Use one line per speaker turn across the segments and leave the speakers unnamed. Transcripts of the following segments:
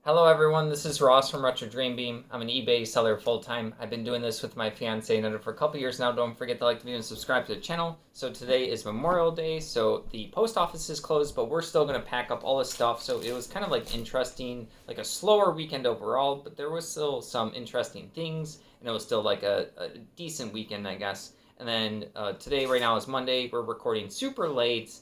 Hello everyone, this is Ross from Retro Dream Beam. I'm an eBay seller full-time. I've been doing this with my fiance and for a couple years now. Don't forget to like the video and subscribe to the channel. So today is Memorial Day, so the post office is closed, but we're still going to pack up all the stuff. So it was kind of like interesting, like a slower weekend overall, but there was still some interesting things, and it was still like a decent weekend, I guess. And then today, right now, is Monday. We're recording super late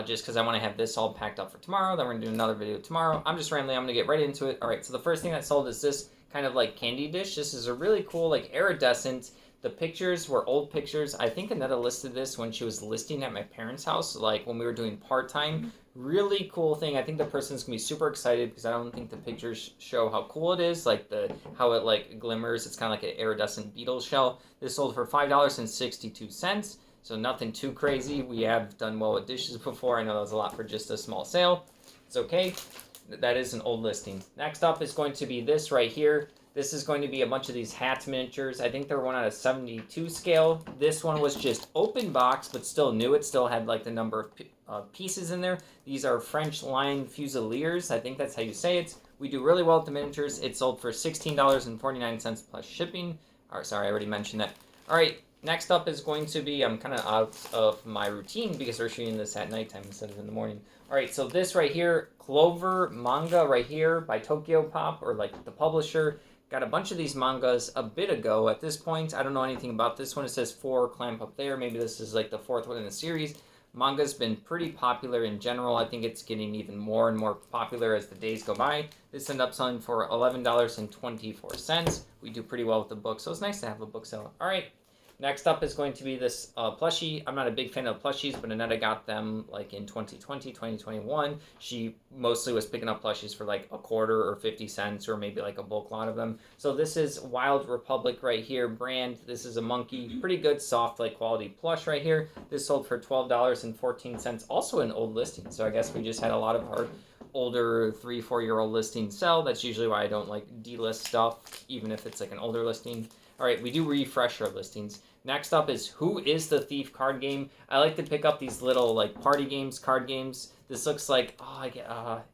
just because I want to have this all packed up for tomorrow. Then we're going to do another video tomorrow. I'm just rambling. I'm going to get right into it. All right, so the first thing that sold is this kind of like candy dish. This is a really cool, like iridescent. The pictures were old pictures. I think Annetta listed this when she was listing at my parents' house, like when we were doing part-time. Really cool thing. I think the person's going to be super excited because I don't think the pictures show how cool it is, like how it like glimmers. It's kind of like an iridescent beetle shell. This sold for $5.62. So nothing too crazy. We have done well with dishes before. I know that was a lot for just a small sale. It's okay. That is an old listing. Next up is going to be this right here. This is going to be a bunch of these hat miniatures. I think they're one out of 72 scale. This one was just open box, but still new. It still had like the number of pieces in there. These are French line Fusiliers. I think that's how you say it. We do really well with the miniatures. It sold for $16.49 plus shipping. Or sorry, I already mentioned that. All right. Next up is going to be, I'm kind of out of my routine because we're shooting this at nighttime instead of in the morning. All right, so this right here, Clover manga right here by Tokyo Pop, or like the publisher. Got a bunch of these mangas a bit ago. At this point, I don't know anything about this one. It says 4 clamp up there. Maybe this is like the 4th one in the series. Manga's been pretty popular in general. I think it's getting even more and more popular as the days go by. This ended up selling for $11.24. We do pretty well with the book, so it's nice to have a book sale. All right. Next up is going to be this plushie. I'm not a big fan of plushies, but Annetta got them like in 2020, 2021. She mostly was picking up plushies for like a quarter or 50 cents or maybe like a bulk lot of them. So this is Wild Republic right here brand. This is a monkey. Pretty good soft like quality plush right here. This sold for $12.14. Also an old listing. So I guess we just had a lot of our older 3-4-year-old listings sell. That's usually why I don't like delist stuff, even if it's like an older listing. All right, we do refresh our listings. Next up is Who is the Thief card game. I like to pick up these little like party games, card games. This looks like,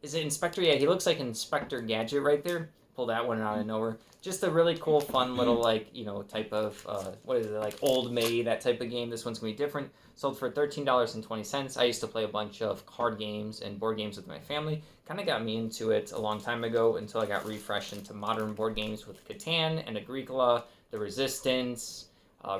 is it Inspector? Yeah, he looks like Inspector Gadget right there. Pull that one out of nowhere. Just a really cool, fun little like, type of, what is it, like Old May, that type of game. This one's going to be different. Sold for $13.20. I used to play a bunch of card games and board games with my family. Kind of got me into it a long time ago until I got refreshed into modern board games with Catan and Agricola, The Resistance,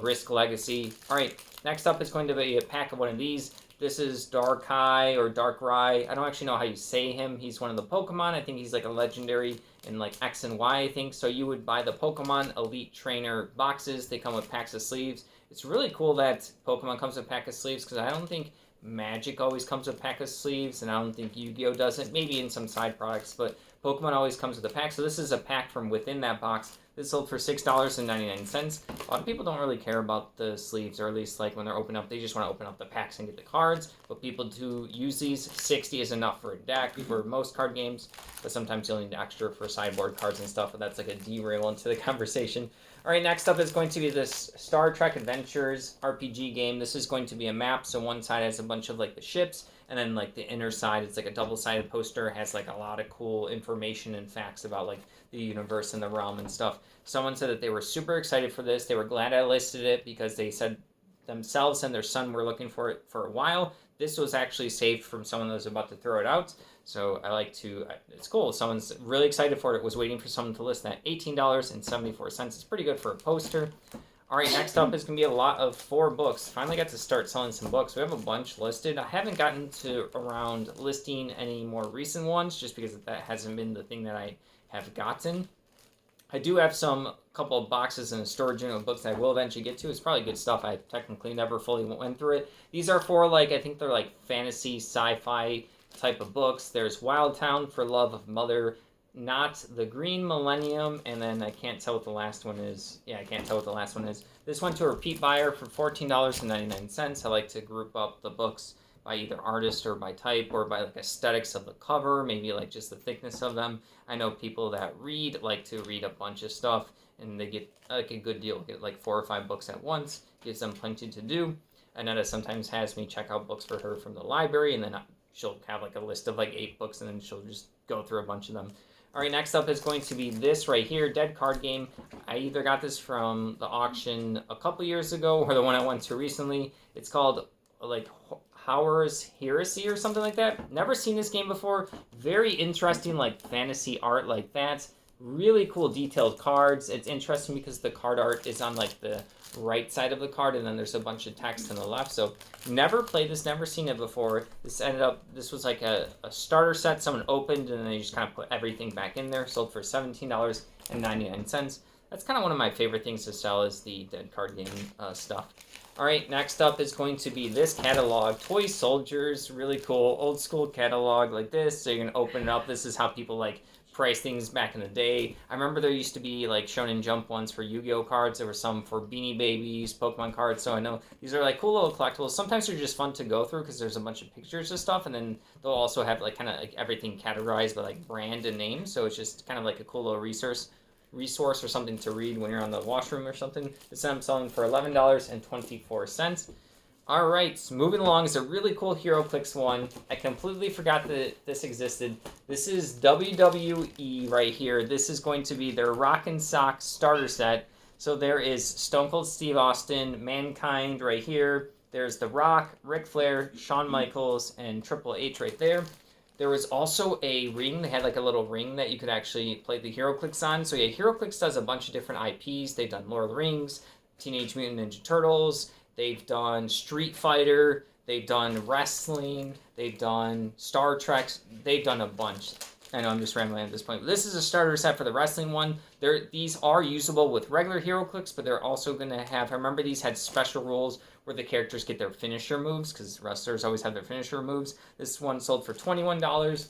Risk Legacy. All right, next up is going to be a pack of one of these. This is Darkrai or Darkrai. I don't actually know how you say him. He's one of the Pokemon. I think he's like a legendary in like X and Y, I think. So you would buy the Pokemon Elite Trainer boxes. They come with packs of sleeves. It's really cool that Pokemon comes with a pack of sleeves because I don't think Magic always comes with a pack of sleeves, and I don't think Yu-Gi-Oh doesn't. Maybe in some side products, but Pokemon always comes with a pack. So this is a pack from within that box. This sold for $6.99. A lot of people don't really care about the sleeves, or at least like when they're open up, they just want to open up the packs and get the cards. But people do use these. 60 is enough for a deck for most card games, but sometimes you'll need extra for sideboard cards and stuff, but that's like a derail into the conversation. All right, next up is going to be this Star Trek Adventures RPG game. This is going to be a map, so one side has a bunch of like the ships, and then like the inner side, it's like a double-sided poster, has like a lot of cool information and facts about like the universe and the realm and stuff. Someone said that they were super excited for this. They were glad I listed it because they said themselves and their son were looking for it for a while. This was actually saved from someone that was about to throw it out. So I like to, it's cool. Someone's really excited for it. Was waiting for someone to list that. $18.74. It's pretty good for a poster. All right, next up is going to be a lot of 4 books. Finally got to start selling some books. We have a bunch listed. I haven't gotten to around listing any more recent ones just because that hasn't been the thing that I have gotten. I do have a couple of boxes in a storage unit of books that I will eventually get to. It's probably good stuff. I technically never fully went through it. These are for like, I think they're like fantasy, sci-fi type of books. There's Wild Town for Love of Mother, Not the Green Millennium, and then I can't tell what the last one is. Yeah, I can't tell what the last one is. This went to a repeat buyer for $14.99. I like to group up the books by either artist or by type or by like aesthetics of the cover, maybe like just the thickness of them. I know people that read like to read a bunch of stuff and they get like a good deal, get like 4 or 5 books at once, gives them plenty to do. Annetta sometimes has me check out books for her from the library, and then she'll have like a list of like 8 books and then she'll just go through a bunch of them. All right, next up is going to be this right here, Dead Card Game. I either got this from the auction a couple years ago or the one I went to recently. It's called like Horus Heresy or something like that. Never seen this game before. Very interesting, like fantasy art like that. Really cool detailed cards. It's interesting because the card art is on like the right side of the card and then there's a bunch of text on the left. So never played this, never seen it before. This was like a starter set someone opened and then they just kind of put everything back in there. Sold for $17.99. That's kind of one of my favorite things to sell is the Dead Card Game stuff. All right, next up is going to be this catalog, Toy Soldiers. Really cool, old school catalog like this. So you can open it up. This is how people like price things back in the day. I remember there used to be like Shonen Jump ones for Yu-Gi-Oh cards. There were some for Beanie Babies, Pokemon cards. So I know these are like cool little collectibles. Sometimes they're just fun to go through because there's a bunch of pictures of stuff, and then they'll also have like kind of like everything categorized by like brand and name. So it's just kind of like a cool little resource or something to read when you're on the washroom or something. This I'm selling for $11.24. All right, moving along is a really cool HeroClix one. I completely forgot that this existed. This is WWE right here. This is going to be their Rock and Sock starter set. So there is Stone Cold Steve Austin, Mankind right here. There's The Rock, Ric Flair, Shawn Michaels, and Triple H right there. There was also a ring. They had like a little ring that you could actually play the HeroClix on. So yeah, HeroClix does a bunch of different IPs. They've done Lord of the Rings, Teenage Mutant Ninja Turtles. They've done Street Fighter. They've done wrestling. They've done Star Trek. They've done a bunch. I know I'm just rambling at this point. But this is a starter set for the wrestling one. These are usable with regular HeroClix, but they're also going to have... I remember these had special rules where the characters get their finisher moves, because wrestlers always have their finisher moves. This one sold for $21.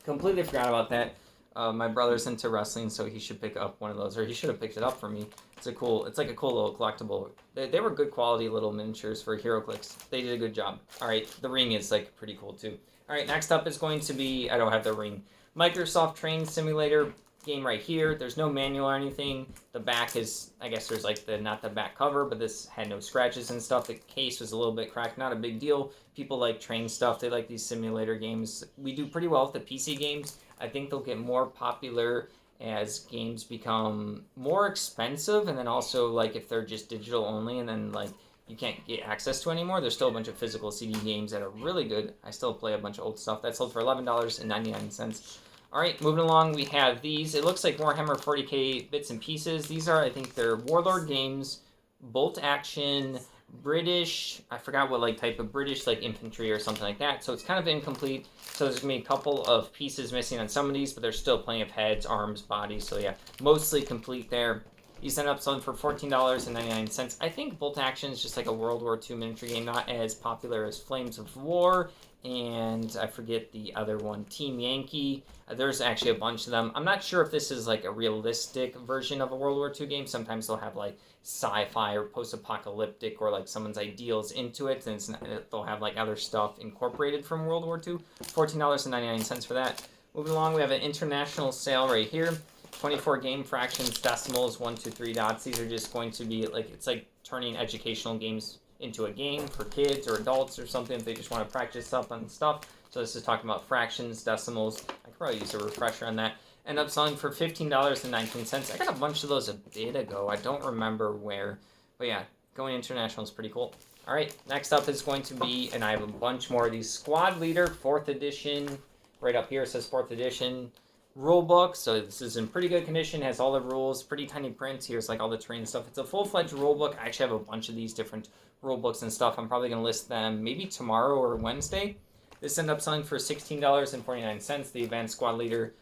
Completely forgot about that. My brother's into wrestling, so he should pick up one of those, or he should have picked it up for me. It's like a cool little collectible. They were good quality little miniatures for HeroClix. They did a good job. All right, the ring is like pretty cool too. All right, next up is going to be, I don't have the ring, Microsoft Train Simulator game right here. There's no manual or anything. The back is, I guess there's like not the back cover, but this had no scratches and stuff. The case was a little bit cracked, not a big deal. People like train stuff. They like these simulator games. We do pretty well with the PC games. I think they'll get more popular as games become more expensive, and then also like if they're just digital only and then like you can't get access to anymore. There's still a bunch of physical CD games that are really good. I still play a bunch of old stuff. That sold for $11.99. All right, moving along, we have these. It looks like Warhammer 40k bits and pieces. These are, I think they're Warlord Games, bolt action, British, I forgot what like type of British like infantry or something like that. So it's kind of incomplete. So there's gonna be a couple of pieces missing on some of these, but there's still plenty of heads, arms, bodies. So yeah, mostly complete there. These end up selling for $14.99. I think Bolt Action is just like a World War II miniature game, not as popular as Flames of War, and I forget the other one, Team Yankee. There's actually a bunch of them. I'm not sure if this is like a realistic version of a World War II game. Sometimes they'll have like sci-fi or post-apocalyptic or like someone's ideals into it, and they'll have like other stuff incorporated from World War II. $14.99 for that. Moving along, we have an international sale right here. 24 game fractions, decimals, 1, 2, 3 dots. These are just going to be like, it's like turning educational games into a game for kids or adults or something if they just want to practice up on stuff. So this is talking about fractions, decimals. I could probably use a refresher on that. End up selling for $15.19. I got a bunch of those a bit ago. I don't remember where. But yeah, going international is pretty cool. All right, next up is going to be, and I have a bunch more of these, Squad Leader 4th edition. Right up here it says 4th edition. Rule book, so this is in pretty good condition, has all the rules, pretty tiny print. Here's like all the terrain stuff. It's a full-fledged rule book. I actually have a bunch of these different rule books and stuff. I'm probably going to list them maybe tomorrow or Wednesday. This ended up selling for $16.49. The Advanced Squad Leader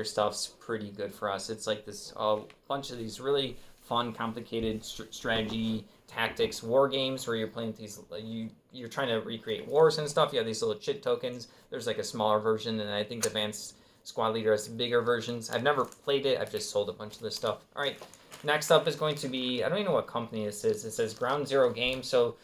stuff's pretty good for us. It's like this bunch of these really fun, complicated strategy, tactics, war games where you're playing these, you're trying to recreate wars and stuff. You have these little chit tokens. There's like a smaller version, and I think the Advanced Squad Leader has bigger versions. I've never played it. I've just sold a bunch of this stuff. All right, next up is going to be, I don't even know what company this is. It says Ground Zero Games. So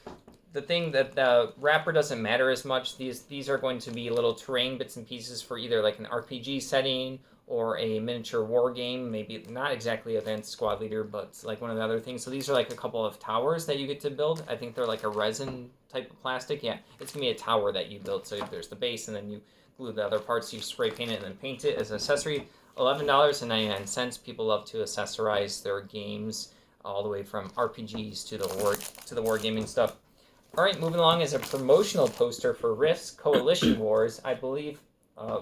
the thing that the wrapper doesn't matter as much. These are going to be little terrain bits and pieces for either like an RPG setting or a miniature war game. Maybe not exactly Advanced Squad Leader, but like one of the other things. So these are like a couple of towers that you get to build. I think they're like a resin type of plastic. Yeah, it's going to be a tower that you build. So there's the base, and then you glue the other parts, you spray paint it and then paint it as an accessory. $11.99. People love to accessorize their games all the way from RPGs to the wargaming stuff. All right, moving along is a promotional poster for Rifts Coalition Wars. I believe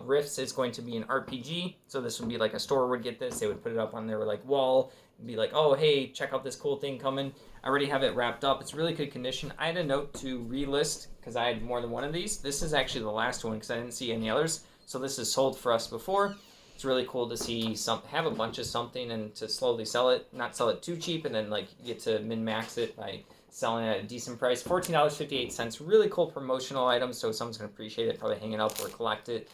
Rifts is going to be an RPG, so this would be like a store would get this. They would put it up on their like wall, and be like, "Oh, hey, check out this cool thing coming." I already have it wrapped up. It's really good condition. I had a note to relist because I had more than one of these. This is actually the last one because I didn't see any others. So this is sold for us before. It's really cool to see have a bunch of something and to slowly sell it, not sell it too cheap, and then like get to min-max it by selling at a decent price. $14.58. Really cool promotional item, so someone's going to appreciate it, probably hang it up or collect it.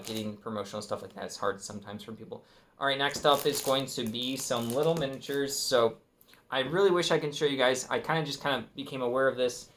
Getting promotional stuff like that is hard sometimes for people. All right, next up is going to be some little miniatures. So I really wish I can show you guys. I kind of became aware of this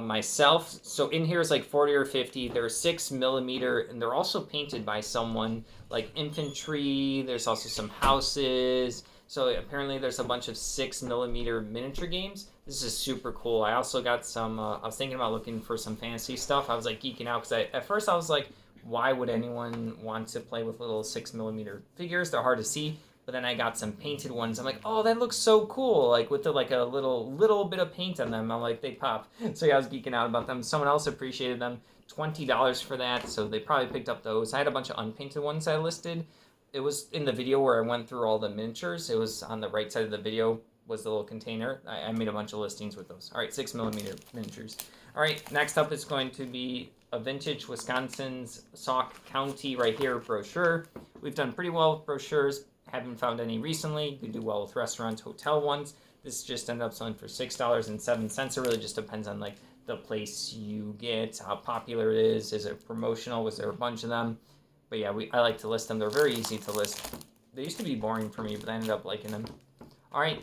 myself. So in here is like 40 or 50. They're 6mm, and they're also painted by someone like infantry. There's also some houses. So apparently there's a bunch of 6mm miniature games. This is super cool. I also got some, I was thinking about looking for some fantasy stuff. I was like geeking out because at first I was like, why would anyone want to play with little 6mm figures? They're hard to see. But then I got some painted ones. I'm like, oh, that looks so cool. Like with like a little bit of paint on them. I'm like, they pop. So yeah, I was geeking out about them. Someone else appreciated them. $20 for that. So they probably picked up those. I had a bunch of unpainted ones I listed. It was in the video where I went through all the miniatures. It was on the right side of the video was the little container. I made a bunch of listings with those. All right, 6mm miniatures. All right, next up is going to be a vintage Wisconsin's Sauk County right here brochure. We've done pretty well with brochures. Haven't found any recently. We do well with restaurants, hotel ones. This just ended up selling for $6.07. It really just depends on like the place you get, how popular it is. Is it promotional? Was there a bunch of them? But yeah, I like to list them. They're very easy to list. They used to be boring for me, but I ended up liking them. All right,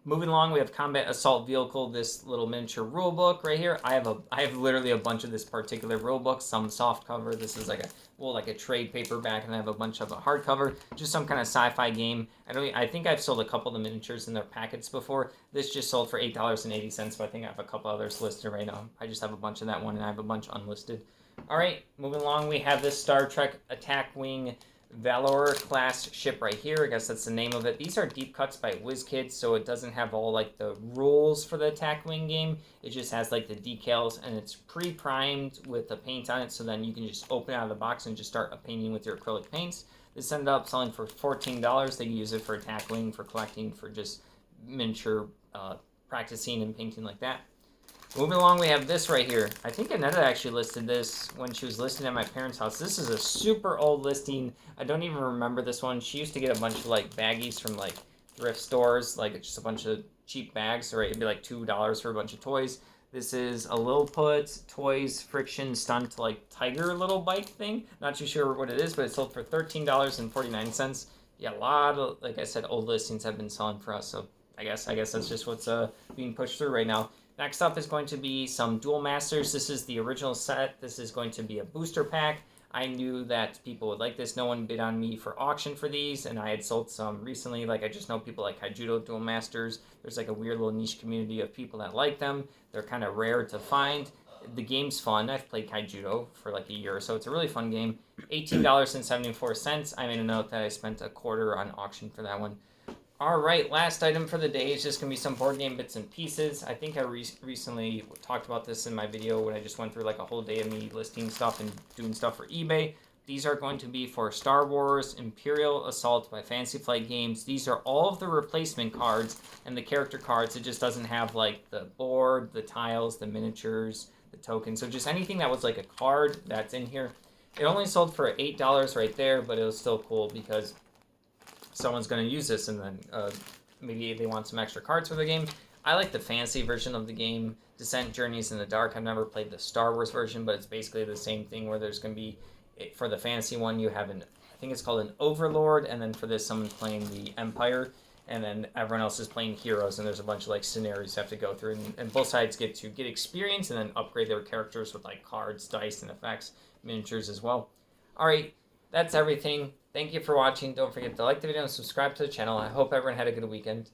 moving along, we have Combat Assault Vehicle, this little miniature rule book right here. I have literally a bunch of this particular rule book, some soft cover. This is like a trade paperback, and I have a bunch of a hardcover, just some kind of sci-fi game. I think I've sold a couple of the miniatures in their packets before. This just sold for $8.80, but I think I have a couple others listed right now. I just have a bunch of that one, and I have a bunch unlisted. All right, moving along, we have this Star Trek Attack Wing Valor class ship right here. I guess that's the name of it. These are deep cuts by WizKids, so it doesn't have all like the rules for the Attack Wing game. It just has like the decals, and it's pre-primed with the paint on it, so then you can just open it out of the box and just start painting with your acrylic paints. This ended up selling for $14. They can use it for Attack Wing, for collecting, for just miniature practicing and painting like that. Moving along, we have this right here. I think Annetta actually listed this when she was listing at my parents' house. This is a super old listing. I don't even remember this one. She used to get a bunch of like baggies from like thrift stores, like just a bunch of cheap bags. So right, it'd be like $2 for a bunch of toys. This is a Lilliput Toys Friction Stunt like tiger little bike thing. Not too sure what it is, but it sold for $13.49. Yeah, a lot of, like I said, old listings have been selling for us. So I guess that's just what's being pushed through right now. Next up is going to be some Duel Masters. This is the original set. This is going to be a booster pack. I knew that people would like this. No one bid on me for auction for these, and I had sold some recently. Like, I just know people like Kaijudo Duel Masters. There's like a weird little niche community of people that like them. They're kind of rare to find. The game's fun. I've played Kaijudo for like a year or so. It's a really fun game. $18.74. I made a note that I spent a quarter on auction for that one. All right, last item for the day is just going to be some board game bits and pieces. I think I recently talked about this in my video when I just went through like a whole day of me listing stuff and doing stuff for eBay. These are going to be for Star Wars Imperial Assault by Fantasy Flight Games. These are all of the replacement cards and the character cards. It just doesn't have like the board, the tiles, the miniatures, the tokens. So just anything that was like a card that's in here. It only sold for $8 right there, but it was still cool because someone's going to use this, and then maybe they want some extra cards for the game. I like the fantasy version of the game, Descent Journeys in the Dark. I've never played the Star Wars version, but it's basically the same thing where there's going to be, for the fantasy one, you have I think it's called an Overlord, and then for this, someone's playing the Empire, and then everyone else is playing heroes, and there's a bunch of like scenarios you have to go through, and both sides get to get experience and then upgrade their characters with like cards, dice, and effects, miniatures as well. All right, that's everything. Thank you for watching. Don't forget to like the video and subscribe to the channel. I hope everyone had a good weekend.